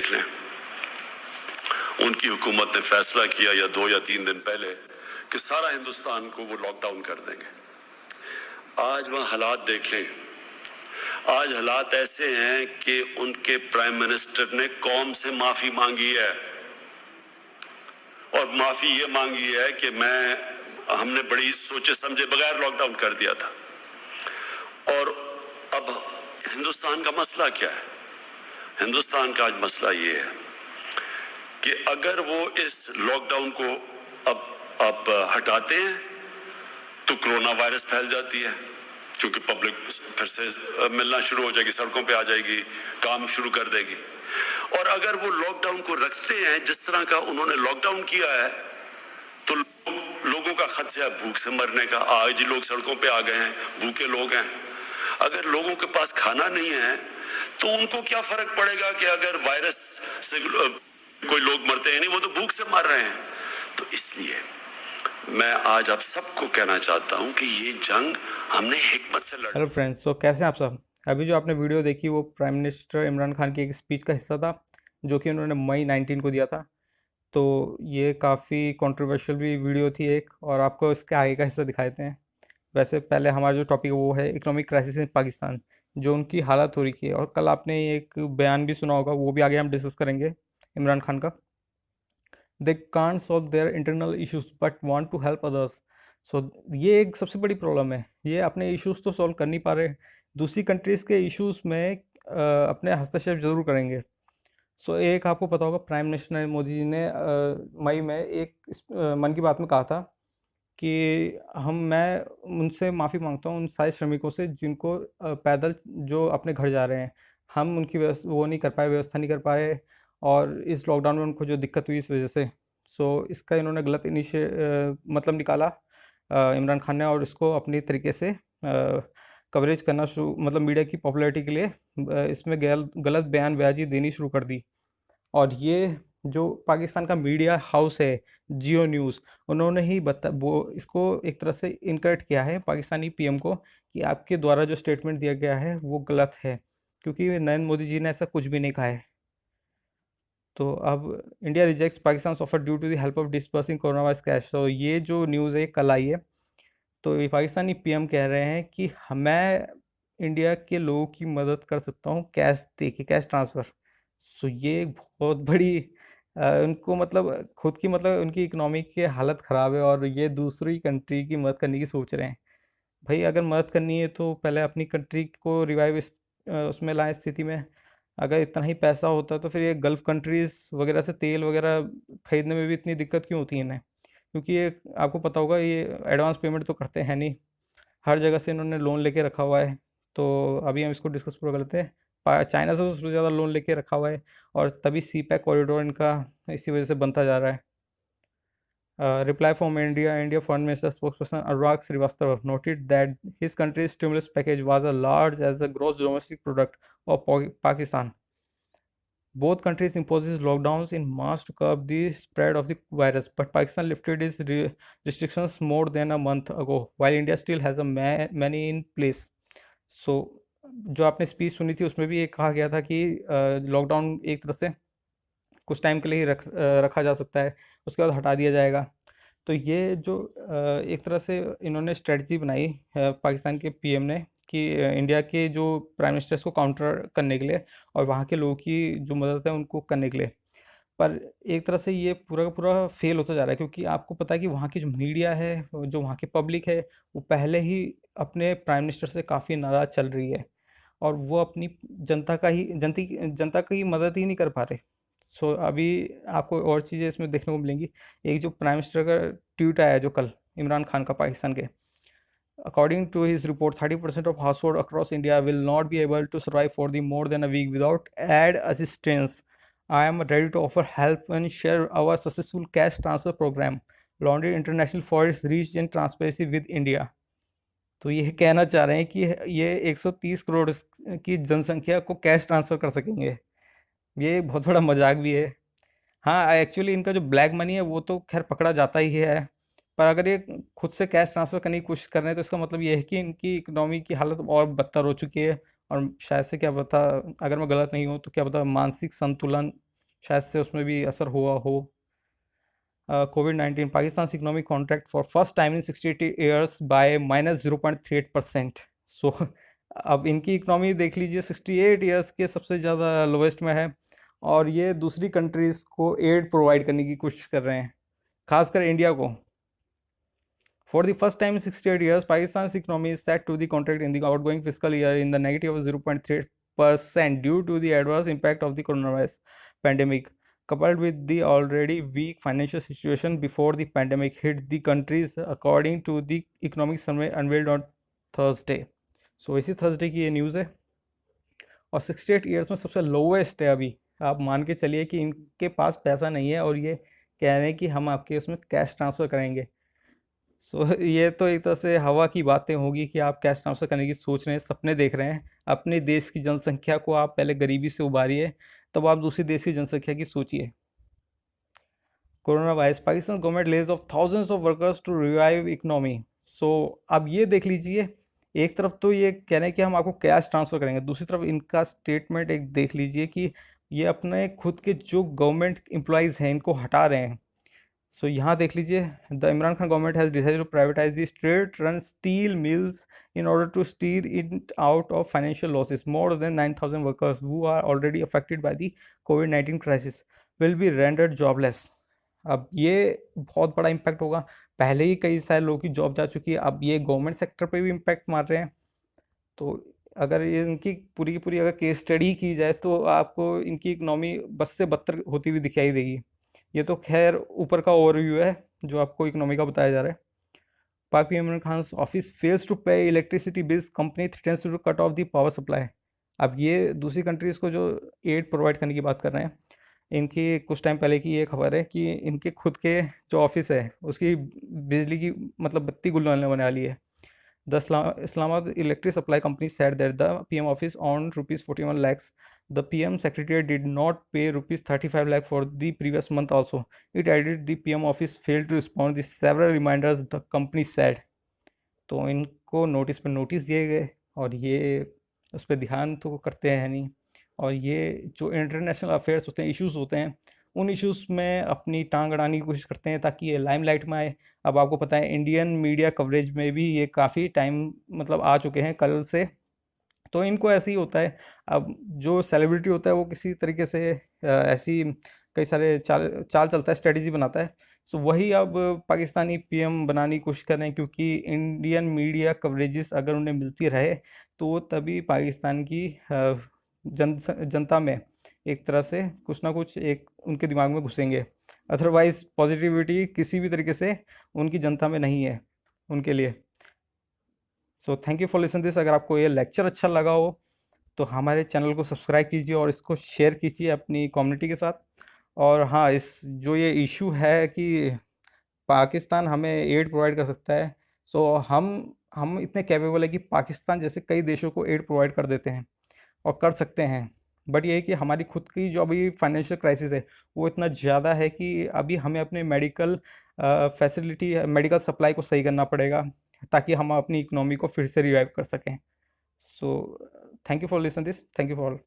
देख लें, उनकी हुकूमत ने फैसला किया या 2 या 3 दिन पहले कि सारा हिंदुस्तान को वो लॉकडाउन कर देंगे। आज वहाँ हालात देख लें, आज हालात ऐसे हैं कि उनके प्राइम मिनिस्टर ने कौम से माफी मांगी है, और माफी ये मांगी है कि हमने बड़ी सोचे समझे बगैर लॉकडाउन कर दिया था। और अब हिंदुस्तान का मसला क्या है? हिंदुस्तान का आज मसला ये है कि अगर वो इस लॉकडाउन को अब हटाते हैं तो कोरोना वायरस फैल जाती है, क्योंकि पब्लिक फिर से मिलना शुरू हो जाएगी, सड़कों पे आ जाएगी, काम शुरू कर देगी। और अगर वो लॉकडाउन को रखते हैं जिस तरह का उन्होंने लॉकडाउन किया है, तो लोगों का खदशा है भूख से मरने का। आज ही लोग सड़कों पे आ गए हैं, भूखे लोग हैं। अगर लोगों के पास खाना नहीं है तो उनको क्या फर्क पड़ेगा कि अगर वायरस से कोई लोग मरते हैं, नहीं, वो तो भूख से मर रहे हैं। तो इसलिए मैं आज आप सबको कहना चाहता हूं कि ये जंग हमने हिकमत से लड़ी। हेलो फ्रेंड्स, तो कैसे हैं आप सब। अभी जो आपने वीडियो देखी वो प्राइम मिनिस्टर इमरान खान की एक स्पीच का हिस्सा था जो कि उन्होंने मई 19 को दिया था। तो ये काफ़ी कंट्रोवर्शियल भी वीडियो थी एक, और आपको इसके आगे का हिस्सा दिखा देते हैं। वैसे पहले हमारा जो टॉपिक है वो है इकोनॉमिक क्राइसिस इन पाकिस्तान, जो उनकी हालत हो रही है। और कल आपने एक बयान भी सुना होगा, वो भी आगे हम डिस्कस करेंगे इमरान खान का। They can't solve their internal issues but want to help others. So ये एक सबसे बड़ी प्रॉब्लम है, ये अपने इश्यूज तो सॉल्व कर नहीं पा रहे, दूसरी कंट्रीज़ के इश्यूज में अपने हस्तक्षेप जरूर करेंगे। सो एक आपको पता होगा, प्राइम मिनिस्टर नरेंद्र मोदी जी ने मई में एक मन की बात में कहा था कि मैं उनसे माफ़ी मांगता हूँ उन सारे श्रमिकों से जिनको पैदल जो अपने घर जा रहे हैं, हम उनकी वो नहीं कर पाए, व्यवस्था नहीं कर पाए, और इस लॉकडाउन में उनको जो दिक्कत हुई इस वजह से। सो इसका इन्होंने गलत मतलब निकाला इमरान खान ने, और इसको अपनी तरीके से कवरेज करना शुरू, मतलब मीडिया की पॉपुलैरिटी के लिए इसमें गलत बयानबाजी देनी शुरू कर दी। और ये जो पाकिस्तान का मीडिया हाउस है जियो न्यूज़, उन्होंने ही वो इसको एक तरह से इनकरेक्ट किया है पाकिस्तानी पीएम को कि आपके द्वारा जो स्टेटमेंट दिया गया है वो गलत है, क्योंकि नरेंद्र मोदी जी ने ऐसा कुछ भी नहीं कहा है। तो अब India rejects Pakistan offer due to the help of dispersing corona virus cash. तो ये जो न्यूज़ है कल आई है, तो ये पाकिस्तानी पीएम कह रहे हैं कि मैं इंडिया के लोगों की मदद कर सकता हूँ कैश दे के, कैश ट्रांसफ़र। सो ये एक बहुत बड़ी उनको मतलब खुद की, मतलब उनकी इकोनॉमी की हालत ख़राब है और ये दूसरी कंट्री की मदद करने की सोच रहे हैं। भाई अगर मदद करनी है तो पहले अपनी कंट्री को रिवाइव उसमें लाएं स्थिति में। अगर इतना ही पैसा होता तो फिर ये गल्फ़ कंट्रीज़ वगैरह से तेल वगैरह ख़रीदने में भी इतनी दिक्कत क्यों होती है इन्हें, क्योंकि ये आपको पता होगा ये एडवांस पेमेंट तो करते हैं नहीं, हर जगह से इन्होंने लोन लेके रखा हुआ है। तो अभी हम इसको डिस्कस पूरा कर लेते हैं। चाइना से तो सबसे ज़्यादा लोन लेके रखा हुआ है, और तभी सी पैक कॉरिडोर इनका इसी वजह से बनता जा रहा है। Reply from India Foreign Minister spokesperson Anurag Srivastava noted that his country's stimulus package was as large as the gross domestic product of Pakistan. Both countries imposes lockdowns in March to curb the spread of the virus, but Pakistan lifted its restrictions more than a month ago, while India still has many in place. So, जो आपने speech सुनी थी उसमें भी ये कहा गया था कि लॉकडाउन एक तरह से कुछ टाइम के लिए ही रखा जा सकता है, उसके बाद हटा दिया जाएगा। तो ये जो एक तरह से इन्होंने स्ट्रेटजी बनाई पाकिस्तान के पीएम ने कि इंडिया के जो प्राइम मिनिस्टर्स को काउंटर करने के लिए और वहाँ के लोगों की जो मदद है उनको करने के लिए। पर एक तरह से ये पूरा का पूरा फेल होता जा रहा है, क्योंकि आपको पता है कि वहाँ की जो मीडिया है, जो वहाँ की पब्लिक है, वो पहले ही अपने प्राइम मिनिस्टर से काफ़ी नाराज़ चल रही है, और वो अपनी जनता की मदद ही नहीं कर पा रहे। सो अभी आपको और चीज़ें इसमें देखने को मिलेंगी। एक जो प्राइम मिनिस्टर का ट्वीट आया जो कल इमरान खान का पाकिस्तान के, according to his report 30% of household across India will not be able to survive for the more than a week without aid assistance. I am ready to offer help and share our successful cash transfer programme lauded international for its reach and transparency with India. तो ये कहना चाह रहे हैं कि ये 130 करोड़ की जनसंख्या को कैश ट्रांसफ़र कर सकेंगे। ये बहुत बड़ा मजाक भी है। हाँ, एक्चुअली इनका जो ब्लैक मनी है वो तो खैर पकड़ा जाता ही है, पर अगर ये खुद से कैश ट्रांसफ़र करने की कोशिश कर रहे हैं तो इसका मतलब ये है कि इनकी इकोनॉमी की हालत और बदतर हो चुकी है, और शायद से क्या पता, अगर मैं गलत नहीं हूँ तो क्या पता, मानसिक संतुलन शायद से उसमें भी असर हुआ हो। COVID-19 Pakistan economic contract for first time in 68 years bye -0.38%। सो अब इनकी इकोनॉमी देख लीजिए 68 ईयर्स के सबसे ज़्यादा लोवेस्ट में है, और ये दूसरी कंट्रीज़ को एड प्रोवाइड करने की कोशिश कर रहे हैं, खासकर इंडिया को। For the first time in 68 years, Pakistan's economy is set to the contract in the outgoing fiscal year in the negative of 0.3% due to the adverse impact of the coronavirus pandemic, coupled with the already weak financial situation before the pandemic hit the countries, according to the economic survey unveiled on Thursday. So इसी Thursday की ये news है, और 68 years में सबसे lowest है अभी। आप मान के चलिए कि इनके पास पैसा नहीं है और ये कह रहे हैं कि हम आपके उसमें कैश ट्रांसफ़र करेंगे। सो ये तो एक तरह से हवा की बातें होगी कि आप कैश ट्रांसफ़र करने की सोच रहे हैं, सपने देख रहे हैं। अपने देश की जनसंख्या को आप पहले गरीबी से उबारिए, तब आप दूसरी देश की जनसंख्या की सोचिए। Corona virus, Pakistan government lays off thousands of workers to revive economy. So अब ये देख लीजिए, एक तरफ तो ये कह रहे हैं कि हम आपको कैश ट्रांसफ़र करेंगे, दूसरी तरफ इनका स्टेटमेंट एक देख लीजिए कि ये अपने खुद के जो गवर्नमेंट एम्प्लॉयज़ हैं इनको हटा रहे हैं। सो यहाँ देख लीजिए, the Imran Khan government has decided to privatise the state run steel mills in order to steer it out of financial losses. More than 9,000 workers who are already affected by the COVID-19 crisis will be rendered jobless. अब ये बहुत बड़ा impact होगा। पहले ही कई सारे लोगों की जॉब जा चुकी है, अब ये गवर्नमेंट सेक्टर पे भी इम्पैक्ट मार रहे हैं। तो अगर ये इनकी पूरी की पूरी अगर केस स्टडी की जाए तो आपको इनकी इकनॉमी बद से बदतर होती हुई दिखाई देगी। ये तो खैर ऊपर का ओवरव्यू है जो आपको इकोनॉमी का बताया जा रहा है। Pak PM Imran Khan office fails to pay electricity bills, company threatens to cut off the power supply. अब ये दूसरी कंट्रीज़ को जो एड प्रोवाइड करने की बात कर रहे हैं, इनकी कुछ टाइम पहले की ये खबर है कि इनके खुद के जो ऑफिस है उसकी बिजली की मतलब बत्ती गुल होने वाली है। The Islamabad Electric Supply Company said that the PM office earned rupees 41 lakhs. The PM secretariat did not pay rupees 35 lakh for the previous month also. It added the PM office failed to respond to several reminders, the company said. तो इनको notice पर notice दिए गए और ये उस पर ध्यान तो करते हैं नहीं, और ये जो इंटरनेशनल अफेयर्स होते हैं, इश्यूज़ होते हैं, उन इश्यूज़ में अपनी टांग अड़ाने की कोशिश करते हैं ताकि ये लाइमलाइट में आए। अब आपको पता है इंडियन मीडिया कवरेज में भी ये काफ़ी टाइम मतलब आ चुके हैं कल से, तो इनको ऐसे ही होता है। अब जो सेलिब्रिटी होता है वो किसी तरीके से ऐसी कई सारे चाल चलता है, स्ट्रेटजी बनाता है। सो वही अब पाकिस्तानी पीएम बनाने की कोशिश कर रहे हैं, क्योंकि इंडियन मीडिया कवरेजेस अगर उन्हें मिलती रहे तो तभी पाकिस्तान की जनता में एक तरह से कुछ ना कुछ एक उनके दिमाग में घुसेंगे। अदरवाइज़ पॉजिटिविटी किसी भी तरीके से उनकी जनता में नहीं है उनके लिए। So thank you for listen this. अगर आपको ये लेक्चर अच्छा लगा हो तो हमारे चैनल को सब्सक्राइब कीजिए और इसको शेयर कीजिए अपनी कम्युनिटी के साथ। और हाँ, इस जो ये इशू है कि पाकिस्तान हमें एड प्रोवाइड कर सकता है, सो हम इतने कैपेबल है कि पाकिस्तान जैसे कई देशों को एड प्रोवाइड कर देते हैं और कर सकते हैं। बट ये है कि हमारी खुद की जो अभी फाइनेंशियल क्राइसिस है वो इतना ज़्यादा है कि अभी हमें अपने मेडिकल फैसिलिटी मेडिकल सप्लाई को सही करना पड़ेगा ताकि हम अपनी इकोनॉमी को फिर से रिवाइव कर सकें। So thank you for listen this. Thank you for